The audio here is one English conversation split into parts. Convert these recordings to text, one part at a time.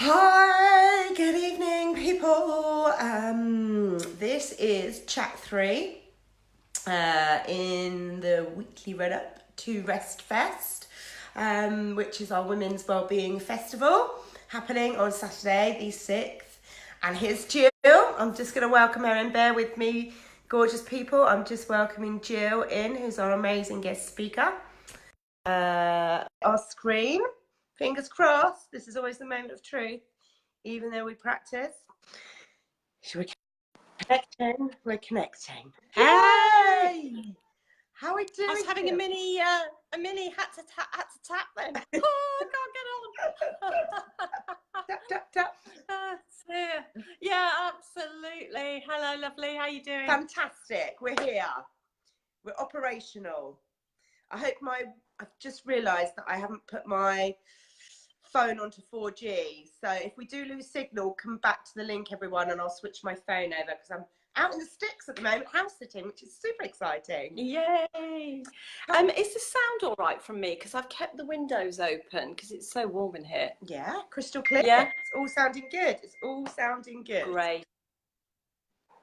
Hi, good evening, people. This is chat 3 in the weekly run up to RESTFEST, which is our Women's Wellbeing Festival happening on Saturday, the 6th. And here's Jill. I'm just going to welcome her and bear with me, gorgeous people. I'm just welcoming Jill in, who's our amazing guest speaker. Our screen. Fingers crossed. This is always the moment of truth, even though we practice. We're connecting. We're connecting. Hey! How are we doing? I was having a mini hat to tap then. Oh, I can't get on. Yeah, absolutely. Hello, lovely. How you doing? Fantastic. We're here. We're operational. I've just realised that I haven't put my phone onto 4G. So if we do lose signal, come back to the link, everyone, and I'll switch my phone over because I'm out in the sticks at the moment, house sitting, which is super exciting. Yay! Is the sound all right from me? Because I've kept the windows open because it's so warm in here. Yeah, crystal clear. Yeah, it's all sounding good. It's all sounding good. Great.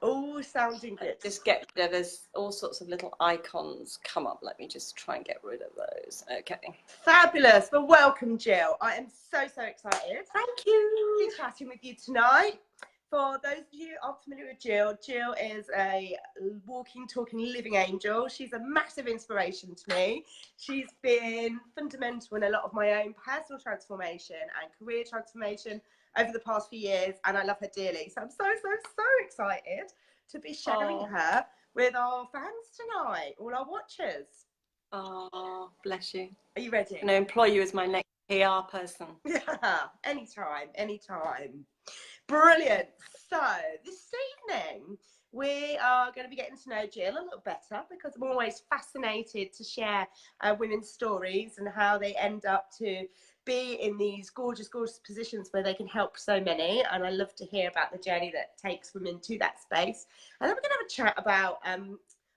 All sounding good. Just get rid of, there's all sorts of little icons come up. Let me just try and get rid of those. Okay. Fabulous. Well, welcome, Jill. I am so excited. Thank you. To be chatting with you tonight. For those of you who aren't familiar with Jill, Jill is a walking, talking, living angel. She's a massive inspiration to me. She's been fundamental in a lot of my own personal transformation and career transformation over the past few years, and I love her dearly. So I'm so excited to be sharing her with our fans tonight, all our watchers. Oh, bless you. Are you ready? I'm going to employ you as my next PR person. Yeah, anytime. Brilliant. So this evening we are going to be getting to know Jill a little better because I'm always fascinated to share women's stories and how they end up to be in these gorgeous positions where they can help so many. And I love to hear about the journey that takes women to that space. And then we're going to have a chat about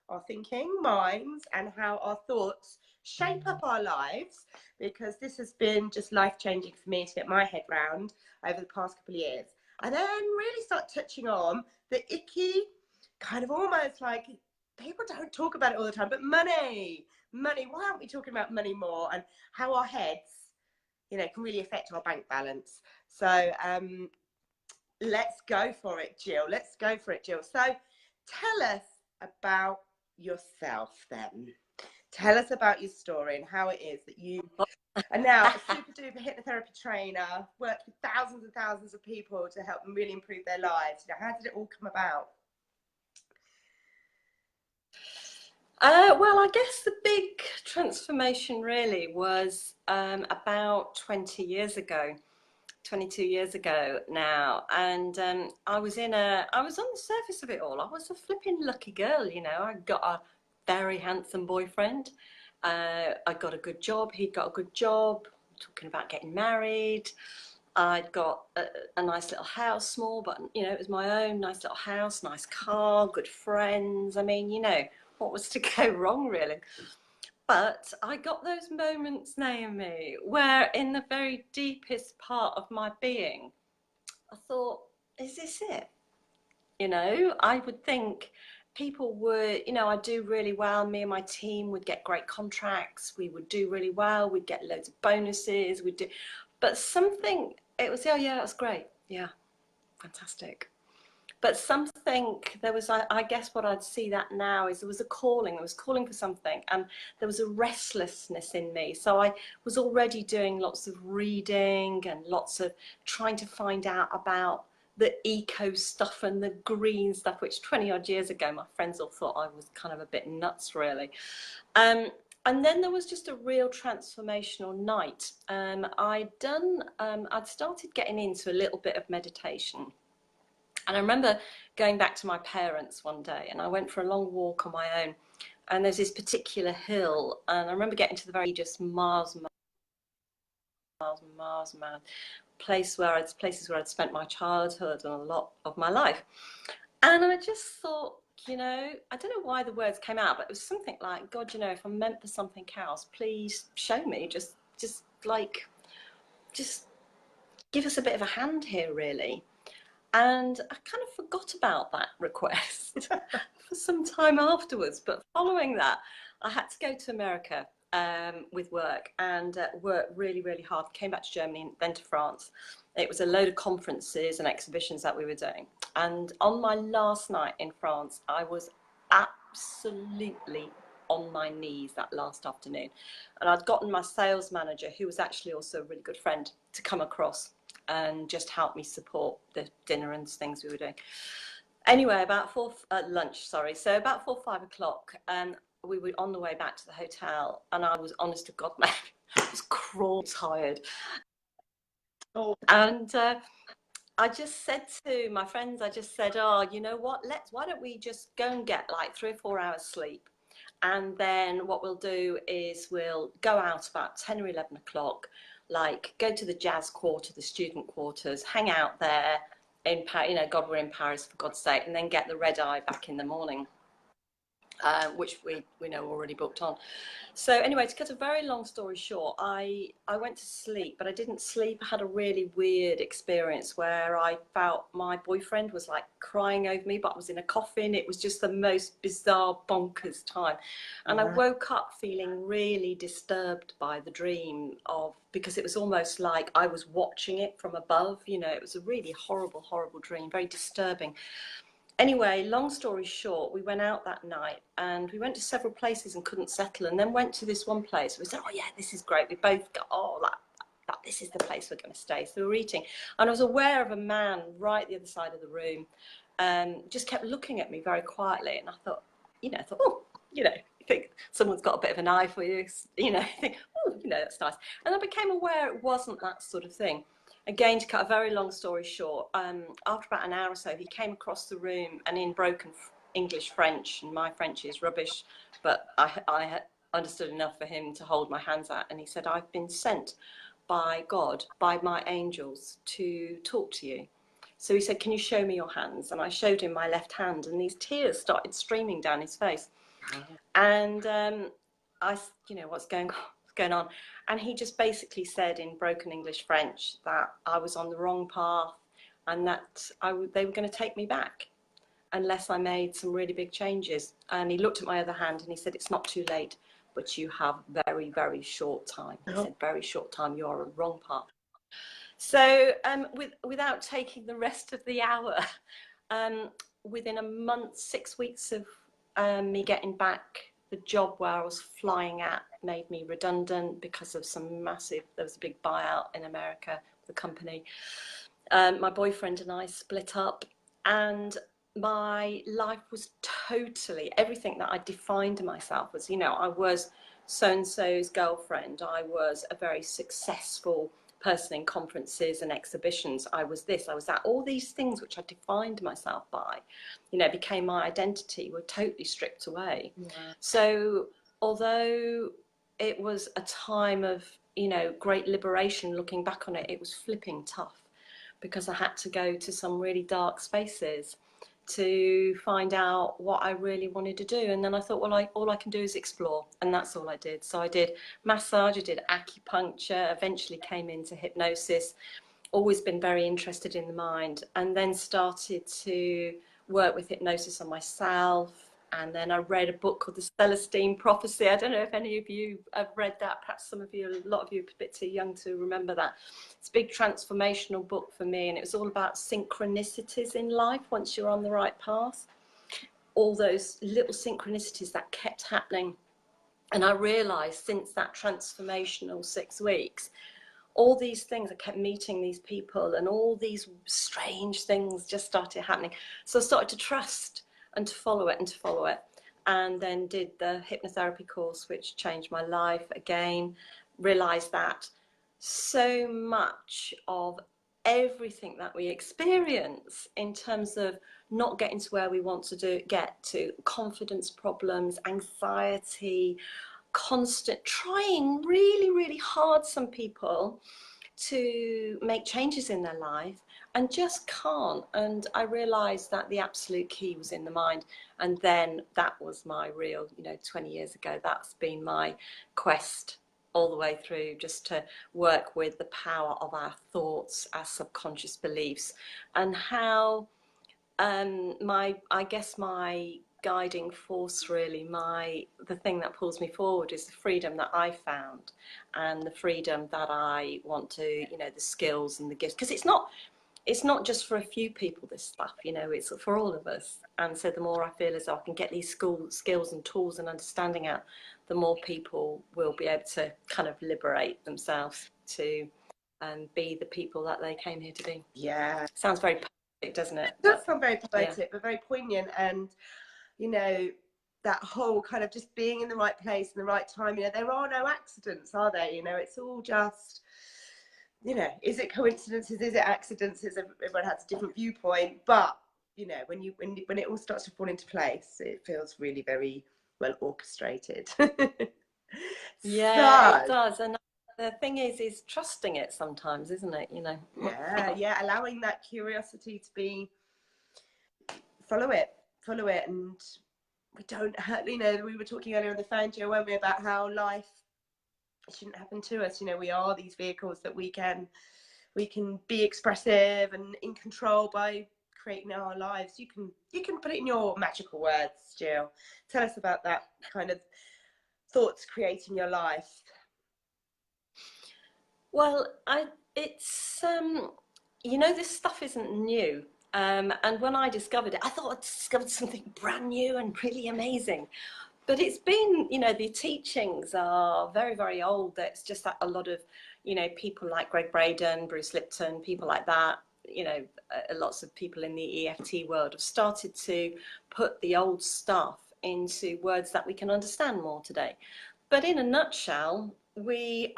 our thinking minds and how our thoughts shape up our lives, because this has been just life-changing for me to get my head round over the past couple of years. And then really start touching on the icky, kind of almost like people don't talk about it all the time, but money. Why aren't we talking about money more, and how our heads, you know, can really affect our bank balance? So let's go for it, Jill. So tell us about yourself then. Tell us about your story and how it is that you are now a super duper hypnotherapy trainer, worked with thousands and thousands of people to help them really improve their lives. You know, how did it all come about? Well, I guess the big transformation really was about 22 years ago now, and I was on the surface of it all. I was a flipping lucky girl, you know. I got a very handsome boyfriend. I got a good job. He'd got a good job. Talking about getting married. I'd got a nice little house, small, but you know, it was my own nice little house, nice car, good friends. I mean, you know, what was to go wrong really? But I got those moments, Naomi, where in the very deepest part of my being, I thought, is this it? You know, I would think people would, you know, I'd do really well. Me and my team would get great contracts. We would do really well. We'd get loads of bonuses. But something, it was, oh yeah, that's great. Yeah, fantastic. But something, there was, I guess what I'd see that now is there was a calling. I was calling for something, and there was a restlessness in me. So I was already doing lots of reading and lots of trying to find out about the eco stuff and the green stuff, which 20 odd years ago, my friends all thought I was kind of a bit nuts, really. And then there was just a real transformational night. I'd started getting into a little bit of meditation. And I remember going back to my parents one day, and I went for a long walk on my own, and there's this particular hill, and I remember getting to the very just miles places where I'd spent my childhood and a lot of my life. And I just thought, you know, I don't know why the words came out, but it was something like, God, you know, if I'm meant for something else, please show me, just give us a bit of a hand here, really. And I kind of forgot about that request for some time afterwards. But following that, I had to go to America with work, and worked really, really hard. Came back to Germany and then to France. It was a load of conferences and exhibitions that we were doing. And on my last night in France, I was absolutely on my knees that last afternoon. And I'd gotten my sales manager, who was actually also a really good friend, to come across and just help me support the dinner and things we were doing. Anyway, about lunch, sorry. So about 4 or 5 o'clock, we were on the way back to the hotel, and I was, honest to God, man, I was crawl tired. Oh. And I just said to my friends, I just said, oh, you know what, why don't we just go and get like 3 or 4 hours sleep, and then what we'll do is we'll go out about 10 or 11 o'clock, like go to the jazz quarter, the student quarters, hang out there in Paris, you know, God, we're in Paris, for God's sake, and then get the red eye back in the morning, which we know already booked on. So anyway, to cut a very long story short, I went to sleep, but I didn't sleep. I had a really weird experience where I felt my boyfriend was like crying over me, but I was in a coffin. It was just the most bizarre, bonkers time. And I woke up feeling really disturbed by the dream, because it was almost like I was watching it from above. You know, it was a really horrible, horrible dream, very disturbing. Anyway, long story short, we went out that night and we went to several places and couldn't settle, and then went to this one place. We said, oh yeah, this is great. We both got, oh, this is the place we're going to stay. So we were eating, and I was aware of a man right the other side of the room, just kept looking at me very quietly. And I thought, oh, you think someone's got a bit of an eye for you, think, oh, that's nice. And I became aware it wasn't that sort of thing. Again, to cut a very long story short, after about an hour or so, he came across the room, and in broken English French, and my French is rubbish, but I had understood enough for him to hold my hands out, and he said, I've been sent by God, by my angels, to talk to you. So he said, can you show me your hands? And I showed him my left hand, and these tears started streaming down his face. And I, what's going on? And he just basically said in broken English French that I was on the wrong path, and that they were going to take me back unless I made some really big changes. And he looked at my other hand and he said, it's not too late, but you have very, very short time. He said, very short time, you're on the wrong path. So without taking the rest of the hour, within a month, 6 weeks of me getting back, the job where I was flying at made me redundant because of there was a big buyout in America, the company. My boyfriend and I split up, and my life was totally, everything that I defined myself as, I was so-and-so's girlfriend, I was a very successful person in conferences and exhibitions, I was this, I was that, all these things which I defined myself by, became my identity, were totally stripped away. Yeah. So although it was a time of, great liberation, looking back on it, it was flipping tough, because I had to go to some really dark spaces to find out what I really wanted to do. And then I thought, well, all I can do is explore, and that's all I did. So I did massage, I did acupuncture, eventually came into hypnosis, always been very interested in the mind, and then started to work with hypnosis on myself. And then I read a book called The Celestine Prophecy. I don't know if any of you have read that. Perhaps some of you, a lot of you, are a bit too young to remember that. It's a big transformational book for me, and it was all about synchronicities in life once you're on the right path. All those little synchronicities that kept happening. And I realised since that transformational 6 weeks, all these things, I kept meeting these people, and all these strange things just started happening. So I started to trust and to follow it, and then did the hypnotherapy course, which changed my life again. Realized that so much of everything that we experience in terms of not getting to where we want to get to, confidence problems, anxiety, constant trying really, really hard, some people, to make changes in their life and just can't. And I realized that the absolute key was in the mind. And then that was my real, 20 years ago, that's been my quest all the way through, just to work with the power of our thoughts, our subconscious beliefs, and how I guess my guiding force, really, the thing that pulls me forward is the freedom that I found, and the freedom that I want to, you know, the skills and the gifts, because it's not just for a few people, this stuff, you know, it's for all of us. And so the more I feel as though I can get these skills and tools and understanding out, the more people will be able to kind of liberate themselves to be the people that they came here to be. Yeah. Sounds very poetic, doesn't it? It does sound very poetic, yeah. but very poignant. And, you know, that whole kind of just being in the right place in the right time, you know, there are no accidents, are there? You know, it's all just, you know, is it coincidences? Is it accidents? Everyone has a different viewpoint. But, you know, when it all starts to fall into place, it feels really very well orchestrated. Yeah, it So, does. And the thing is trusting it sometimes, isn't it? You know. yeah, allowing that curiosity to be, follow it, and we don't hurt. You know, we were talking earlier on the phone, Jill, weren't we, about how life shouldn't happen to us. You know, we are these vehicles that we can be expressive and in control by creating our lives. You can put it in your magical words, Jill. Tell us about that kind of thoughts creating your life. Well, it's you know, this stuff isn't new. And when I discovered it, I thought I'd discovered something brand new and really amazing. But it's been, you know, the teachings are very, very old. It's just that a lot of, you know, people like Greg Braden, Bruce Lipton, people like that, you know, lots of people in the EFT world have started to put the old stuff into words that we can understand more today. But in a nutshell, we're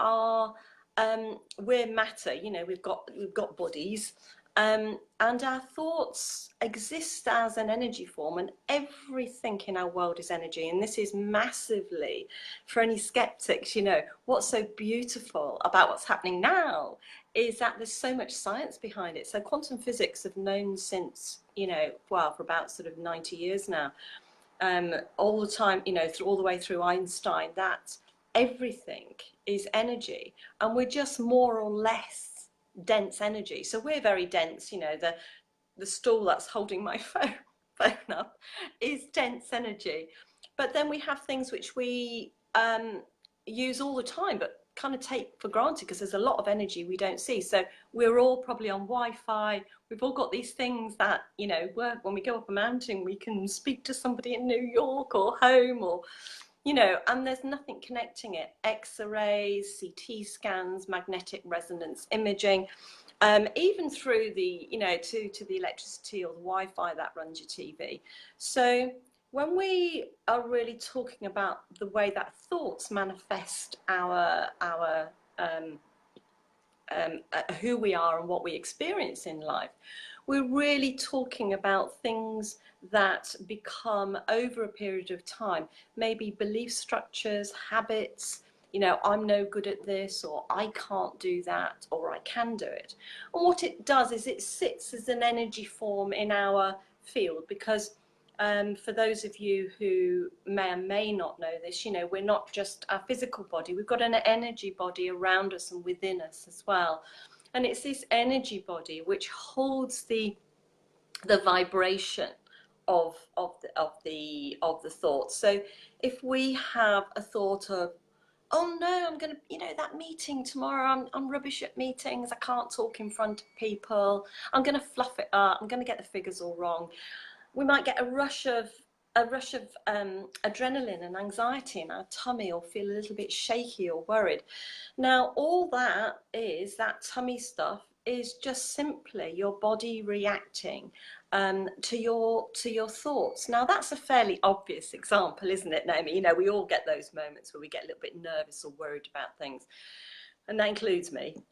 matter. You know, we've got bodies, and our thoughts exist as an energy form, and everything in our world is energy. And this is massively, for any skeptics, you know, what's so beautiful about what's happening now is that there's so much science behind it. So quantum physics have known since, you know, well, for about sort of 90 years now, all the time, you know, all the way through Einstein, that everything is energy, and we're just more or less dense energy. So we're very dense, you know, the stool that's holding my phone up is dense energy. But then we have things which we use all the time but kind of take for granted because there's a lot of energy we don't see. So we're all probably on Wi-Fi. We've all got these things that, you know, work. When we go up a mountain, we can speak to somebody in New York or home, or, you know, and there's nothing connecting it. X-rays, CT scans, magnetic resonance imaging, even through the, you know, to the electricity or the Wi-Fi that runs your TV. So when we are really talking about the way that thoughts manifest our who we are and what we experience in life, we're really talking about things that become, over a period of time, maybe belief structures, habits. You know, I'm no good at this, or I can't do that, or I can do it. And what it does is it sits as an energy form in our field, because for those of you who may or may not know this, you know, we're not just our physical body, we've got an energy body around us and within us as well. And it's this energy body which holds the vibration of the thoughts. So if we have a thought of, oh no, I'm gonna, you know, that meeting tomorrow, I'm rubbish at meetings, I can't talk in front of people, I'm gonna fluff it up, I'm gonna get the figures all wrong, we might get a rush of adrenaline and anxiety in our tummy, or feel a little bit shaky or worried. Now, all that tummy stuff is just simply your body reacting to your thoughts. Now, that's a fairly obvious example, isn't it, Naomi? You know, we all get those moments where we get a little bit nervous or worried about things, and that includes me.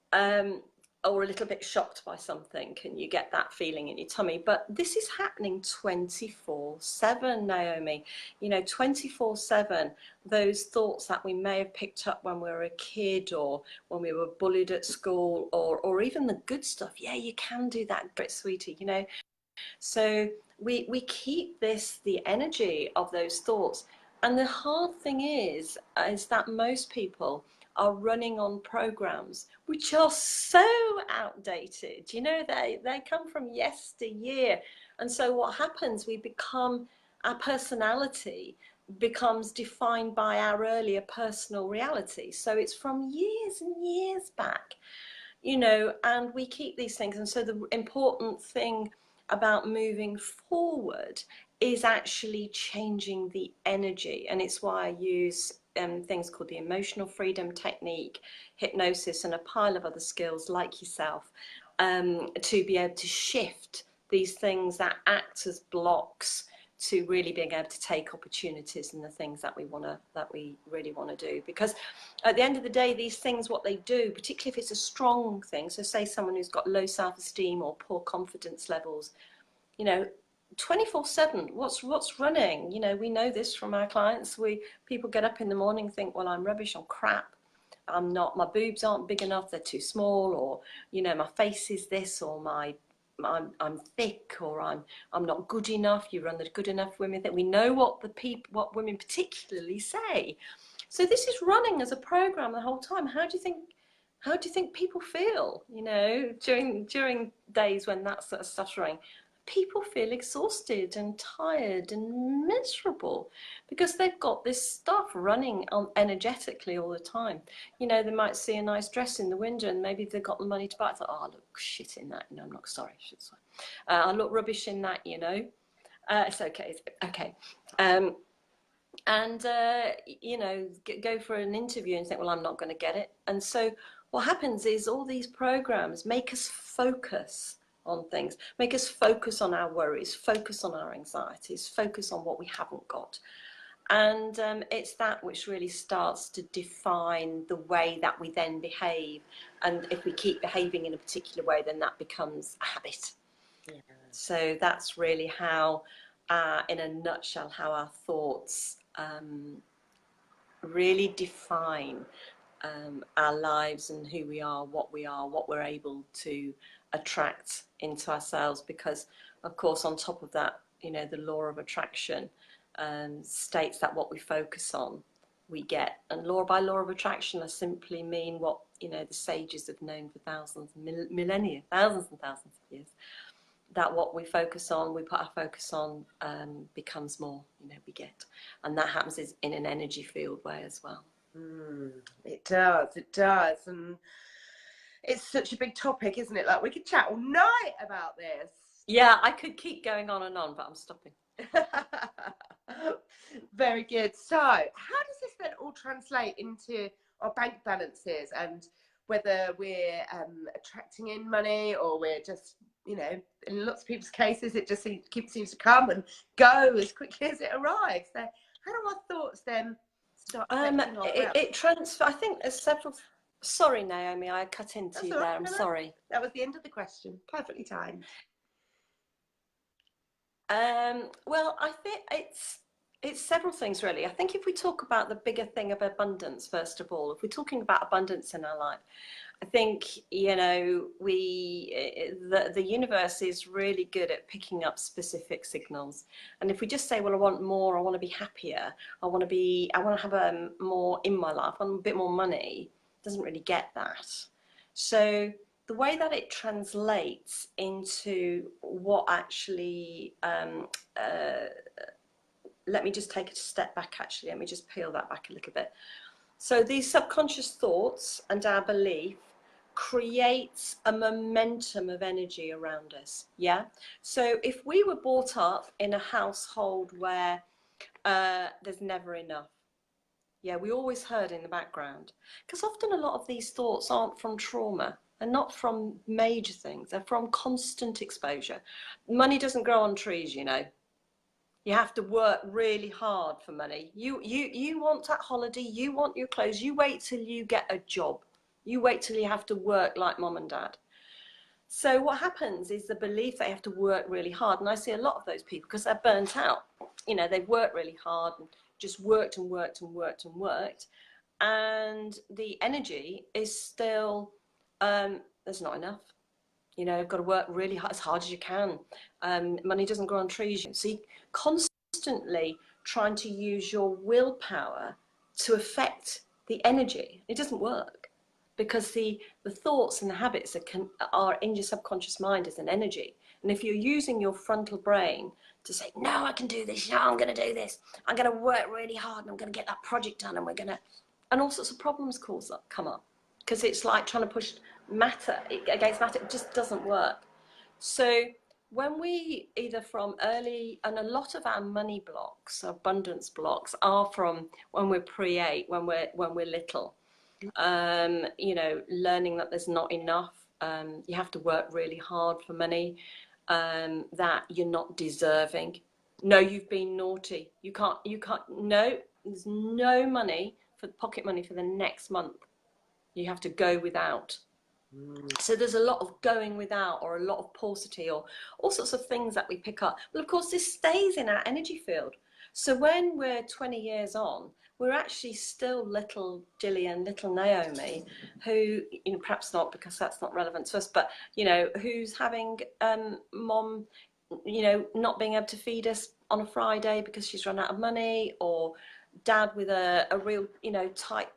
Or a little bit shocked by something, and you get that feeling in your tummy. But this is happening 24/7, Naomi. You know, 24/7, those thoughts that we may have picked up when we were a kid, or when we were bullied at school, or even the good stuff. Yeah, you can do that, Brit sweetie, you know. So we keep the energy of those thoughts. And the hard thing is that most people are running on programs which are so outdated. You know, they come from yesteryear. And so what happens, we become, our personality becomes defined by our earlier personal reality. So it's from years and years back, you know, and we keep these things. And so the important thing about moving forward is actually changing the energy. And it's why I use things called the emotional freedom technique, hypnosis, and a pile of other skills like yourself, to be able to shift these things that act as blocks to really being able to take opportunities and the things that we really want to do. Because at the end of the day, these things, what they do, particularly if it's a strong thing, so say someone who's got low self-esteem or poor confidence levels, you know, 24/7, what's running? You know, we know this from our clients. People get up in the morning, think, well, I'm rubbish, I'm crap, I'm not, my boobs aren't big enough, they're too small, or, you know, my face is this, or I'm thick, or I'm not good enough. You run the good enough women thing. We know what women particularly say. So this is running as a program the whole time. How do you think people feel, you know, during days when that sort of stuff's running? People feel exhausted and tired and miserable because they've got this stuff running on energetically all the time. You know, they might see a nice dress in the window and maybe they've got the money to buy it. Oh, I look shit in that. No, I'm not sorry. I look rubbish in that, you know. It's okay. It's okay. You know, go for an interview and think, well, I'm not going to get it. And so what happens is all these programs make us focus on things, make us focus on our worries, focus on our anxieties, focus on what we haven't got. And it's that which really starts to define the way that we then behave. And if we keep behaving in a particular way, then that becomes a habit. Yeah. So that's really how, in a nutshell, how our thoughts really define our lives and who we are, what we're able to attract into ourselves. Because of course, on top of that, you know, the law of attraction states that what we focus on we get. And law of attraction, I simply mean what, you know, the sages have known for thousands and millennia, thousands and thousands of years, that what we focus on, we put our focus on, becomes more, you know, we get. And that happens is in an energy field way as well. It does. And it's such a big topic, isn't it? Like, we could chat all night about this. Yeah, I could keep going on and on, but I'm stopping. Very good. So how does this then all translate into our bank balances, and whether we're attracting in money, or we're just, you know, in lots of people's cases, it just seems to come and go as quickly as it arrives. So how do our thoughts then start affecting our wealth? I think there's several. Sorry, Naomi, I cut into you there. I'm sorry. That was the end of the question. Perfectly timed. Well, I think it's several things really. I think if we talk about the bigger thing of abundance, first of all, if we're talking about abundance in our life, I think, you know, the universe is really good at picking up specific signals. And if we just say, well, I want more, I want to be happier, I want to have more in my life, I want a bit more money, doesn't really get that. So the way that it translates into what actually, let me just take a step back, actually. Let me just peel that back a little bit. So these subconscious thoughts and our belief creates a momentum of energy around us. Yeah. So if we were brought up in a household where there's never enough, yeah, we always heard in the background, because often a lot of these thoughts aren't from trauma and not from major things. They're from constant exposure. Money doesn't grow on trees, you know. You have to work really hard for money. You want that holiday, you want your clothes, you wait till you get a job. You wait till you have to work like mom and dad. So what happens is the belief they have to work really hard. And I see a lot of those people because they're burnt out. You know, they've worked really hard and just worked and worked and worked and worked. And the energy is still, there's not enough. You know, you've got to work really hard, as hard as you can. Money doesn't grow on trees. So you're constantly trying to use your willpower to affect the energy, it doesn't work, because the thoughts and the habits are in your subconscious mind as an energy. And if you're using your frontal brain to say, no, I can do this, no, I'm going to do this, I'm going to work really hard and I'm going to get that project done, and all sorts of problems come up, because it's like trying to push matter against matter. It just doesn't work. So when we either from early, and a lot of our money blocks, abundance blocks, are from when we're pre-8, when we're little. You know, learning that there's not enough, you have to work really hard for money, that you're not deserving. No, you've been naughty. You can't, no, there's no money, for pocket money, for the next month. You have to go without. So there's a lot of going without, or a lot of paucity, or all sorts of things that we pick up. Well, of course, this stays in our energy field. So when we're 20 years on, we're actually still little Gillian, little Naomi, who, you know, perhaps not, because that's not relevant to us, but, you know, who's having mom, you know, not being able to feed us on a Friday because she's run out of money, or dad with a real, you know, tight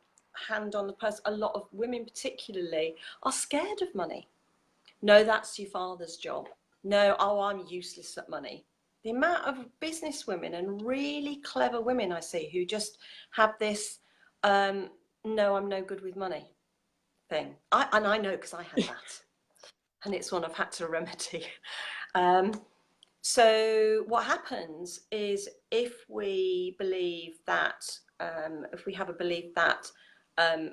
hand on the purse. A lot of women particularly are scared of money. No, that's your father's job. No, oh, I'm useless at money. The amount of business women and really clever women I see who just have this, no, I'm no good with money thing. And I know, because I had that. And it's one I've had to remedy. So what happens is, if we believe that, if we have a belief that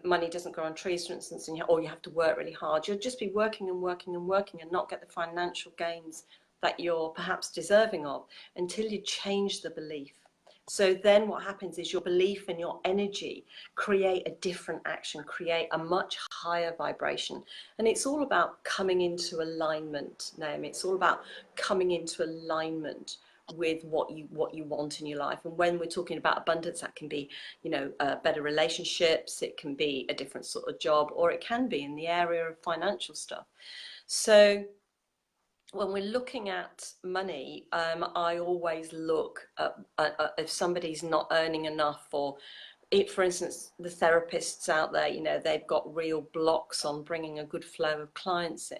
money doesn't grow on trees, for instance, or you have to work really hard, you'll just be working and working and working and not get the financial gains that you're perhaps deserving of, until you change the belief. So then what happens is your belief and your energy create a different action, create a much higher vibration. And it's all about coming into alignment, Naomi. It's all about coming into alignment with what you want in your life. And when we're talking about abundance, that can be, you know, better relationships, it can be a different sort of job, or it can be in the area of financial stuff. So when we're looking at money, I always look at if somebody's not earning enough, or for instance, the therapists out there, you know, they've got real blocks on bringing a good flow of clients in.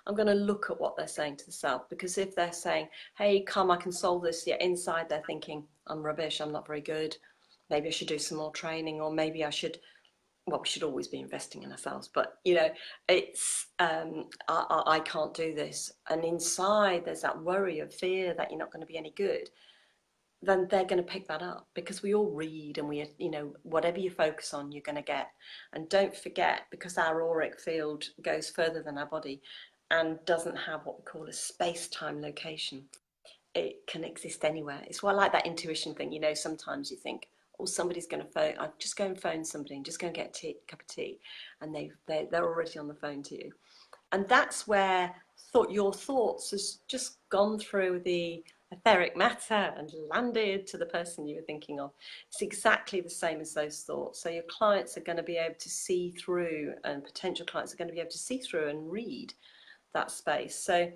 I'm going to look at what they're saying to themselves, because if they're saying, hey, come, I can solve this, yet inside they're thinking, I'm rubbish, I'm not very good, maybe I should do some more training, or maybe I should, well, we should always be investing in ourselves, but, you know, it's, I can't do this. And inside there's that worry of fear that you're not going to be any good. Then they're going to pick that up, because we all read, and we, you know, whatever you focus on, you're going to get. And don't forget, because our auric field goes further than our body and doesn't have what we call a space-time location. It can exist anywhere. It's why I like that intuition thing. You know, sometimes you think, or somebody's going to phone, I'll just go and phone somebody and just go and get a cup of tea, and they're already on the phone to you. And that's where your thoughts has just gone through the etheric matter and landed to the person you were thinking of. It's exactly the same as those thoughts. So your clients are going to be able to see through, and potential clients are going to be able to see through and read that space. So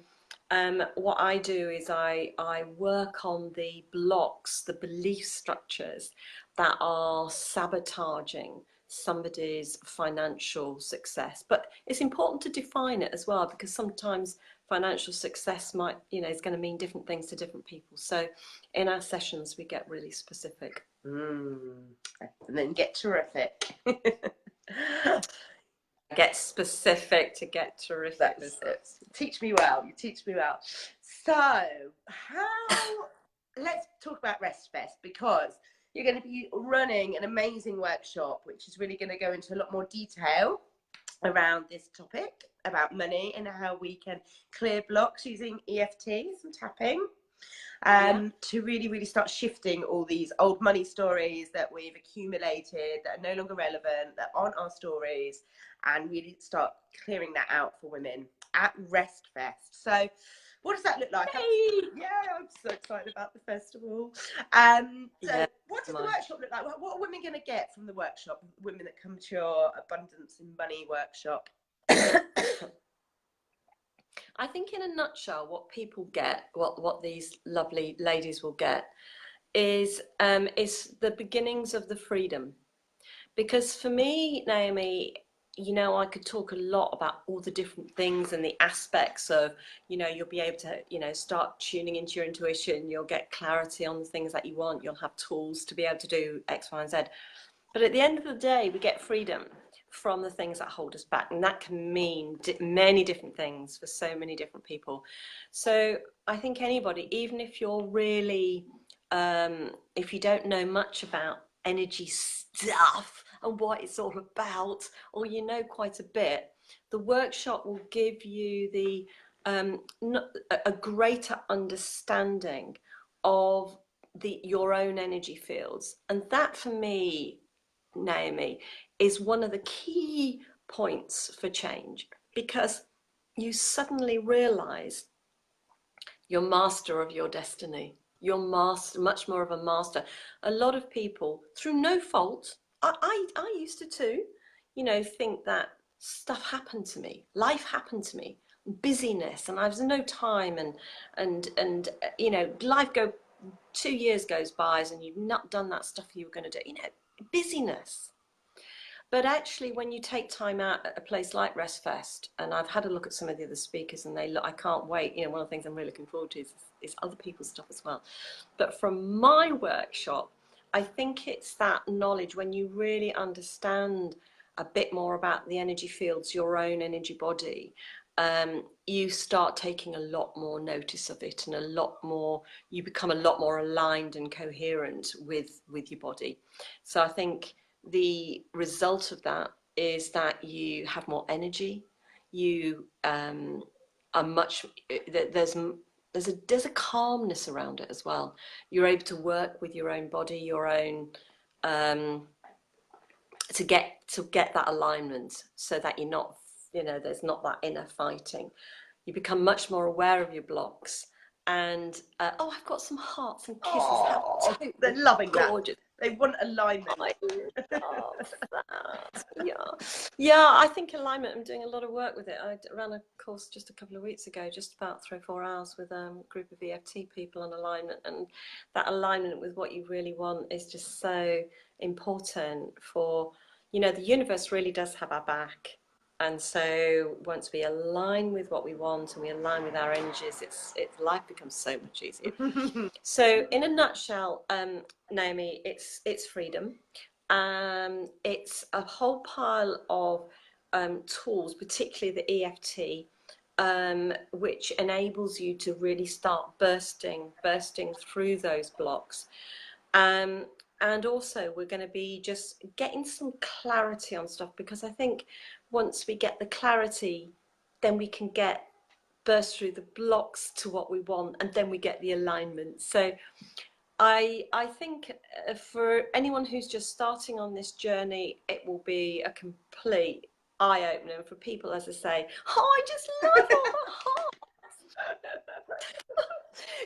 what I do is I work on the blocks, the belief structures that are sabotaging somebody's financial success. But it's important to define it as well, because sometimes financial success might, you know, is going to mean different things to different people. So in our sessions, we get really specific. And then get terrific. Get specific to get terrific. That's it. Teach me well. You teach me well. So let's talk about RESTFEST, because you're going to be running an amazing workshop, which is really going to go into a lot more detail around this topic about money and how we can clear blocks using EFTs and tapping. To really start shifting all these old money stories that we've accumulated that are no longer relevant, that aren't our stories, and really start clearing that out for women at RESTFEST. So what does that look like? Hey! I'm so excited about the festival. What does the workshop look like? What are women going to get from the workshop, women that come to your abundance and money workshop? I think in a nutshell, what people get, what these lovely ladies will get, is the beginnings of the freedom. Because for me, Naomi, you know, I could talk a lot about all the different things and the aspects of, you know, you'll be able to, you know, start tuning into your intuition, you'll get clarity on the things that you want, you'll have tools to be able to do X, Y, and Z. But at the end of the day, we get freedom from the things that hold us back. And that can mean many different things for so many different people. So I think anybody, even if you're really, if you don't know much about energy stuff and what it's all about, or you know quite a bit, the workshop will give you the a greater understanding of your own energy fields. And that for me, Naomi, is one of the key points for change, because you suddenly realize you're master of your destiny. You're master, much more of a master. A lot of people, through no fault, I used to too, you know, think that stuff happened to me, life happened to me, busyness, and I was no time, and you know, life 2 years goes by and you've not done that stuff you were going to do, you know, busyness. But actually, when you take time out at a place like RESTFEST, and I've had a look at some of the other speakers, and they look, I can't wait. You know, one of the things I'm really looking forward to is other people's stuff as well. But from my workshop, I think it's that knowledge when you really understand a bit more about the energy fields, your own energy body, you start taking a lot more notice of it, and a lot more, you become a lot more aligned and coherent with your body. So I think the result of that is that you have more energy, you are much, there's a calmness around it as well. You're able to work with your own body, your own to get that alignment, so that you're not, you know, there's not that inner fighting. You become much more aware of your blocks. And oh, I've got some hearts and kisses. Oh, they're loving gorgeous. That. They want alignment. I love that. Yeah, I think alignment, I'm doing a lot of work with it. I ran a course just a couple of weeks ago, just about 3 or 4 hours, with a group of EFT people on alignment. And that alignment with what you really want is just so important for, you know, the universe really does have our back. And so once we align with what we want and we align with our energies, it's life becomes so much easier. So in a nutshell, Naomi, it's freedom. It's a whole pile of tools, particularly the EFT, which enables you to really start bursting through those blocks. And also we're going to be just getting some clarity on stuff, because I think once we get the clarity, then we can burst through the blocks to what we want, and then we get the alignment. So I think for anyone who's just starting on this journey, it will be a complete eye-opener. And for people, as I say, oh, I just love all the hearts.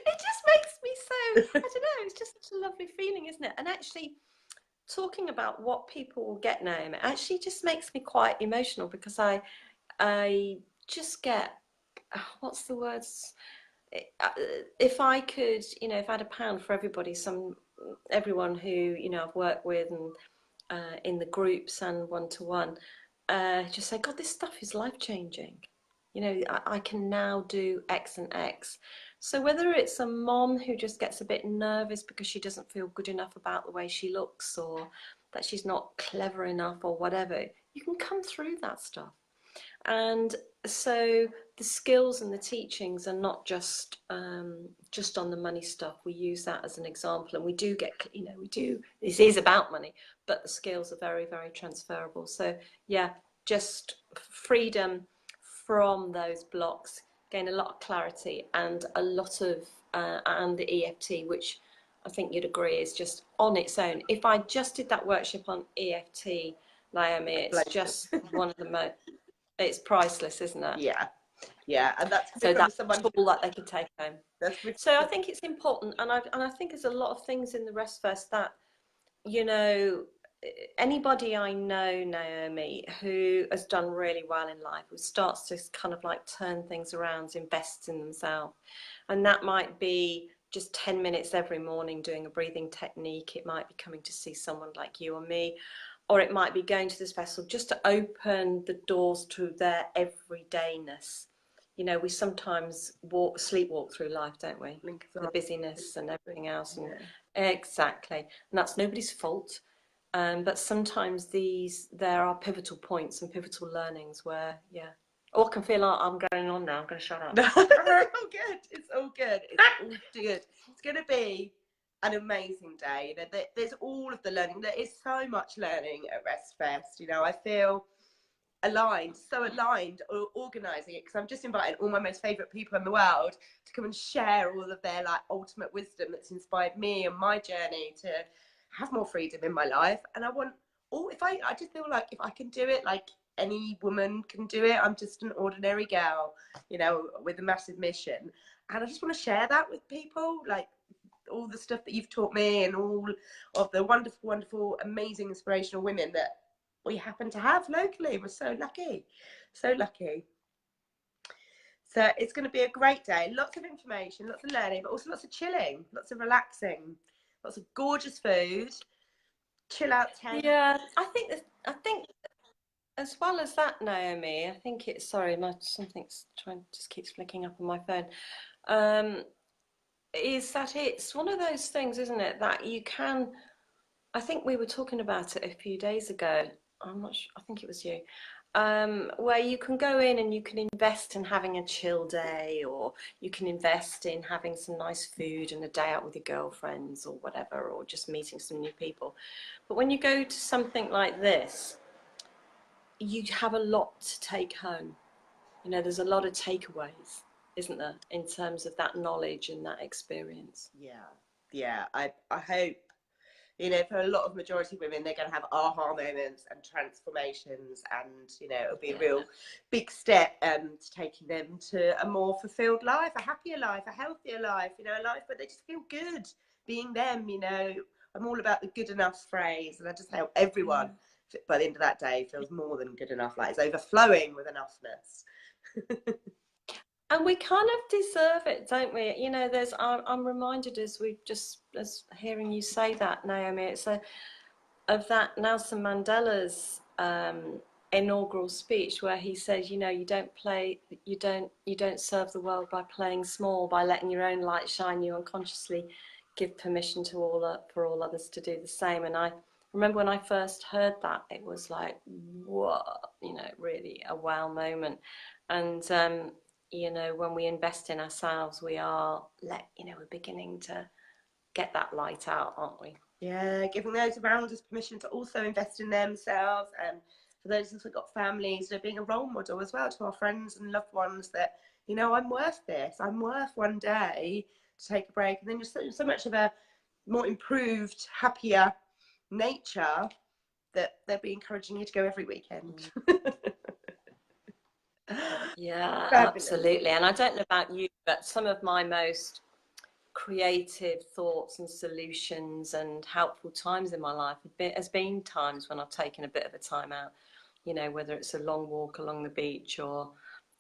It just makes me so, I don't know, it's just such a lovely feeling, isn't it? And actually, talking about what people will get now, it actually just makes me quite emotional, because I just get, what's the words? If I could, you know, if I had £1 for everyone who, you know, I've worked with, and in the groups and one-to-one, just say, God, this stuff is life-changing. You know, I can now do X and X. So whether it's a mom who just gets a bit nervous because she doesn't feel good enough about the way she looks, or that she's not clever enough, or whatever, you can come through that stuff. And so the skills and the teachings are not just on the money stuff. We use that as an example, and we do get, you know, this is about money, but the skills are very, very transferable. So yeah, just freedom from those blocks, gain a lot of clarity, and a lot of and the EFT, which I think you'd agree is just on its own. If I just did that workshop on EFT, Naomi, it's just one of the most, it's priceless, isn't it? Yeah, and that's so that's a tool that they can take home. So I think it's important, and I think there's a lot of things in the RESTFEST that, you know, anybody I know, Naomi, who has done really well in life, who starts to kind of like turn things around, invests in themselves, and that might be just 10 minutes every morning doing a breathing technique. It might be coming to see someone like you or me. or it might be going to this festival just to open the doors to their everydayness. You know, we sometimes sleepwalk through life, don't we? The busyness and everything else. And exactly. And that's nobody's fault. But sometimes there are pivotal points and pivotal learnings where, Oh, I can feel like I'm going on now. I'm going to shut up. It's all good. It's all good. It's all good. It's going to be an amazing day. You know, there's all of the learning. There is so much learning at RESTFEST. You know, I feel aligned, so aligned, organising it, because I'm just inviting all my most favourite people in the world to come and share all of their like ultimate wisdom that's inspired me and my journey to have more freedom in my life. And I want I just feel like if I can do it, like any woman can do it. I'm just an ordinary girl, you know, with a massive mission, and I just want to share that with people, like all the stuff that you've taught me and all of the wonderful, amazing, inspirational women that we happen to have locally. We're so lucky, so lucky. So it's going to be a great day. Lots of information, lots of learning, but also lots of chilling, lots of relaxing, lots of gorgeous food, chill out tent. Yeah, I think as well as that, Naomi, I think it's, sorry, something's just keeps flicking up on my phone. Is that it's one of those things, isn't it, that you can, I think we were talking about it a few days ago. I'm not sure, I think it was you. Where you can go in and you can invest in having a chill day, or you can invest in having some nice food and a day out with your girlfriends or whatever, or just meeting some new people. But when you go to something like this, you have a lot to take home. You know, there's a lot of takeaways, isn't there, in terms of that knowledge and that experience. Yeah. I hope, you know, for a lot of majority of women, they're going to have aha moments and transformations, and, you know, it'll be a real big step to taking them to a more fulfilled life, a happier life, a healthier life, you know, a life where they just feel good being them. You know, I'm all about the good enough phrase, and I just hope everyone by the end of that day feels more than good enough, like it's overflowing with enoughness. And we kind of deserve it, don't we? You know, I'm reminded as hearing you say that, Naomi, it's of that Nelson Mandela's inaugural speech, where he says, you know, you don't serve the world by playing small, by letting your own light shine. You unconsciously give permission to for all others to do the same. And I remember when I first heard that, it was like, what, you know, really a wow moment. And you know, when we invest in ourselves, we're beginning to get that light out, aren't we? Yeah, giving those around us permission to also invest in themselves, and for those of us who've got families, so being a role model as well to our friends and loved ones that, you know, I'm worth this. I'm worth one day to take a break, and then just so much of a more improved, happier nature that they'll be encouraging you to go every weekend. Yeah, absolutely. And I don't know about you, but some of my most creative thoughts and solutions and helpful times in my life has been times when I've taken a bit of a time out, you know, whether it's a long walk along the beach, or,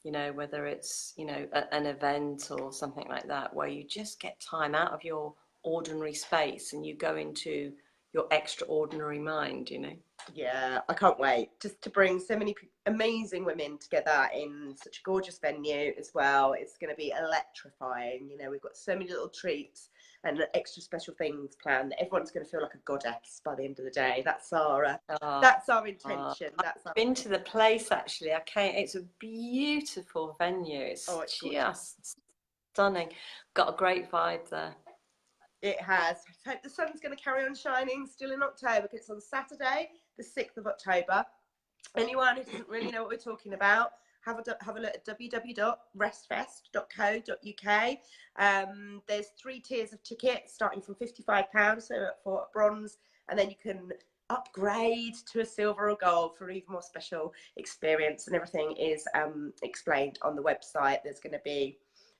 you know, whether it's, you know, an event or something like that, where you just get time out of your ordinary space and you go into your extraordinary mind, you know. Yeah, I can't wait just to bring so many amazing women together in such a gorgeous venue as well. It's going to be electrifying. You know, we've got so many little treats and extra special things planned that everyone's going to feel like a goddess by the end of the day. That's our intention. I've been to the place, actually. It's a beautiful venue. It's just stunning. Got a great vibe there. It has. I hope the sun's going to carry on shining still in October, because it's on Saturday, the 6th of October. Anyone who doesn't really know what we're talking about, have a look at www.restfest.co.uk. There's 3 tiers of tickets starting from £55, so for bronze, and then you can upgrade to a silver or gold for an even more special experience, and everything is explained on the website. There's going to be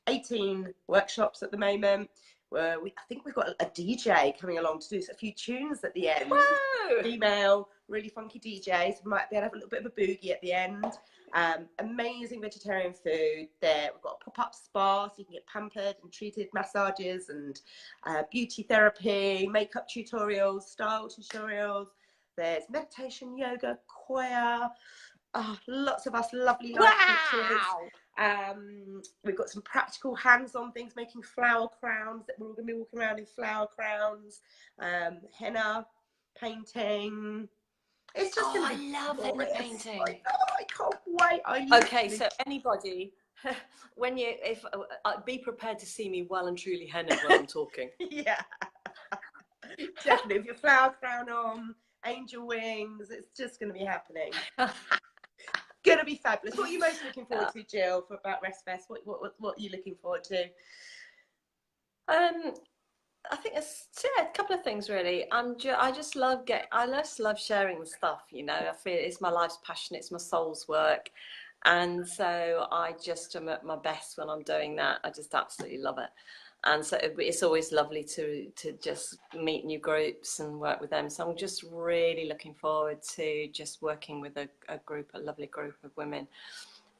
18 workshops at the moment. I think we've got a DJ coming along to do a few tunes at the end. Whoa! Female, really funky DJs. We might be able to have a little bit of a boogie at the end. Amazing vegetarian food there. We've got a pop-up spa, so you can get pampered and treated, massages and beauty therapy, makeup tutorials, style tutorials, There's meditation, yoga, choir. Oh, lots of us lovely life coaches. We've got some practical hands-on things, making flower crowns that we're all going to be walking around in flower crowns, henna, painting. It's just going to be I love henna painting. I know, I can't wait. Okay, so anybody, when you, be prepared to see me well and truly henna while I'm talking. Yeah, definitely. With your flower crown on, angel wings, it's just going to be happening. Going to be fabulous. What are you most looking forward to, Jill, about RESTFEST? What are you looking forward to? I think it's a couple of things really. I just love sharing the stuff. You know, I feel it's my life's passion. It's my soul's work, and so I just am at my best when I'm doing that. I just absolutely love it. And so it's always lovely to just meet new groups and work with them. So I'm just really looking forward to just working with a lovely group of women.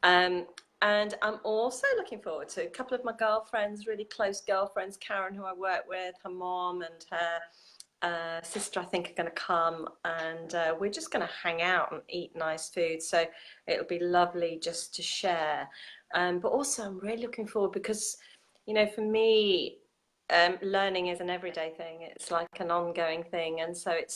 And I'm also looking forward to a couple of my girlfriends, really close girlfriends, Karen, who I work with, her mom and her sister, I think, are going to come, and we're just going to hang out and eat nice food. So it'll be lovely just to share. But also I'm really looking forward because, you know, for me, learning is an everyday thing. It's like an ongoing thing. And so it's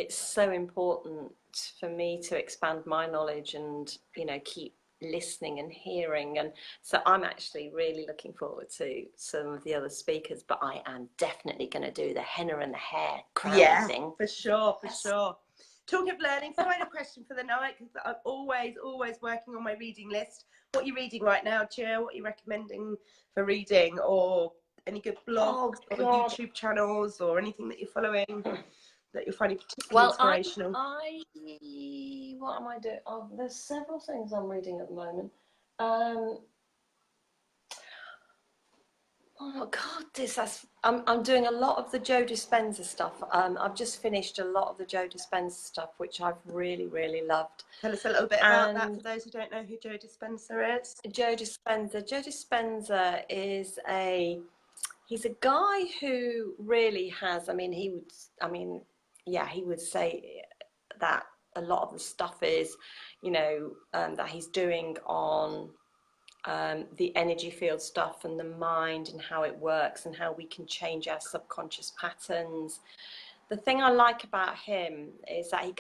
so important for me to expand my knowledge and, you know, keep listening and hearing. And so I'm actually really looking forward to some of the other speakers, but I am definitely going to do the henna and the hair crown thing. For sure. Talking of learning, final question for the night, because I'm always working on my reading list. What are you reading right now, Jill? What are you recommending for reading, or any good blogs or YouTube channels or anything that you're following that you're finding particularly inspirational? What am I doing? Oh, there's several things I'm reading at the moment. Oh God, I'm doing a lot of the Joe Dispenza stuff. I've just finished a lot of the Joe Dispenza stuff, which I've really loved. Tell us a little bit about that for those who don't know who Joe Dispenza is. Joe Dispenza is he's a guy who really has, he would say that a lot of the stuff is, you know, that he's doing on the energy field stuff and the mind and how it works and how we can change our subconscious patterns. The thing I like about him is that he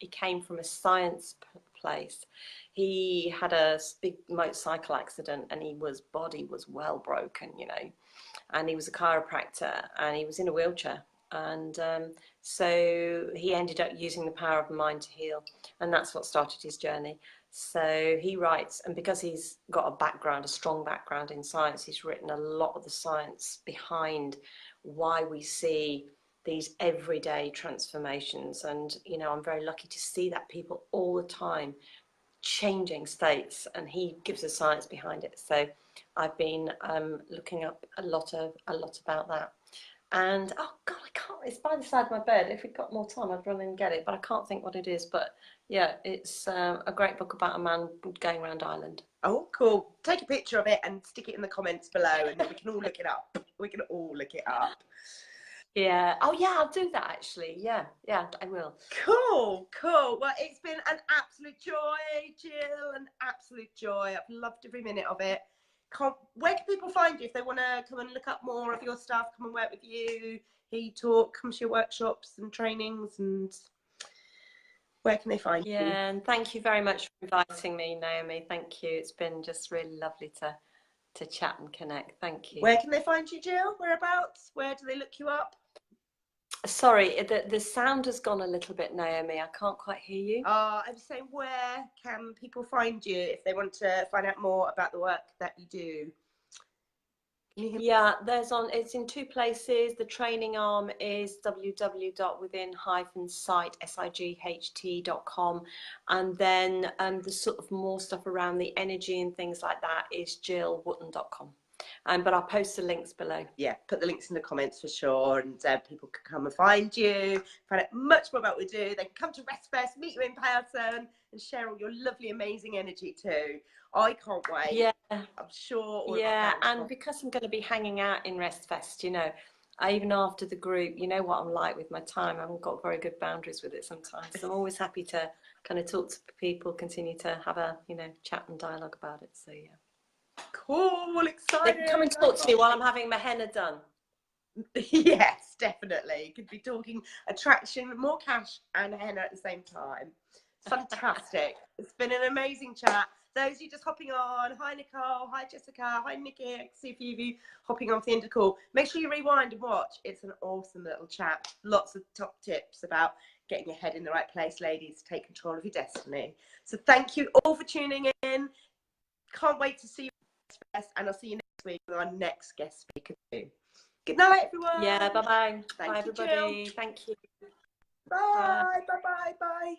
came from a science place. He had a big motorcycle accident and his body was well broken, you know, and he was a chiropractor and he was in a wheelchair. And so he ended up using the power of mind to heal, and that's what started his journey. So he writes, and because he's got a strong background in science, he's written a lot of the science behind why we see these everyday transformations. And, you know, I'm very lucky to see that people all the time changing states, and he gives the science behind it. So I've been looking up a lot about that. And oh God, I can't, it's by the side of my bed. If we'd got more time, I'd run and get it, but I can't think what it is. But yeah, it's a great book about a man going around Ireland. Oh, cool. Take a picture of it and stick it in the comments below, and then we can all look it up. We can all look it up. Yeah. Oh yeah, I'll do that actually. Yeah, I will. Cool. Well, it's been an absolute joy, Jill, an absolute joy. I've loved every minute of it. Where can people find you if they want to come and look up more of your stuff, come and work with you, hear you talk, come to your workshops and trainings, and where can they find you? Yeah, and thank you very much for inviting me, Naomi. Thank you. It's been just really lovely to chat and connect. Thank you. Where can they find you, Jill? Whereabouts? Where do they look you up? Sorry, the sound has gone a little bit, Naomi. I can't quite hear you. I'm saying, where can people find you if they want to find out more about the work that you do? Yeah, it's in two places. The training arm is www.within-sight.com, and then the sort of more stuff around the energy and things like that is jillwootton.com. But I'll post the links below. Yeah, put the links in the comments for sure, and people can come and find you, find out much more about what we do. They can come to RESTFEST, meet you in person, and share all your lovely, amazing energy too. I can't wait. Yeah, I'm sure. Yeah, and because I'm going to be hanging out in RESTFEST, you know, even after the group, you know what I'm like with my time. I haven't got very good boundaries with it sometimes. So I'm always happy to kind of talk to people, continue to have a, you know, chat and dialogue about it. So yeah. Cool, They exciting. can come and talk to me while I'm having my henna done. Yes, definitely. Could be talking attraction, more cash and henna at the same time. Fantastic. It's been an amazing chat. Those of you just hopping on, hi Nicole, hi Jessica, hi Nikki. I can see a few of you hopping on for the end of the call. Make sure you rewind and watch. It's an awesome little chat. Lots of top tips about getting your head in the right place, ladies. Take control of your destiny. So thank you all for tuning in. Can't wait to see you next, and I'll see you next week with our next guest speaker too. Good night, everyone. Yeah, bye-bye. Thank Bye, you, everybody. Jill. Thank you. Bye, bye, bye, bye.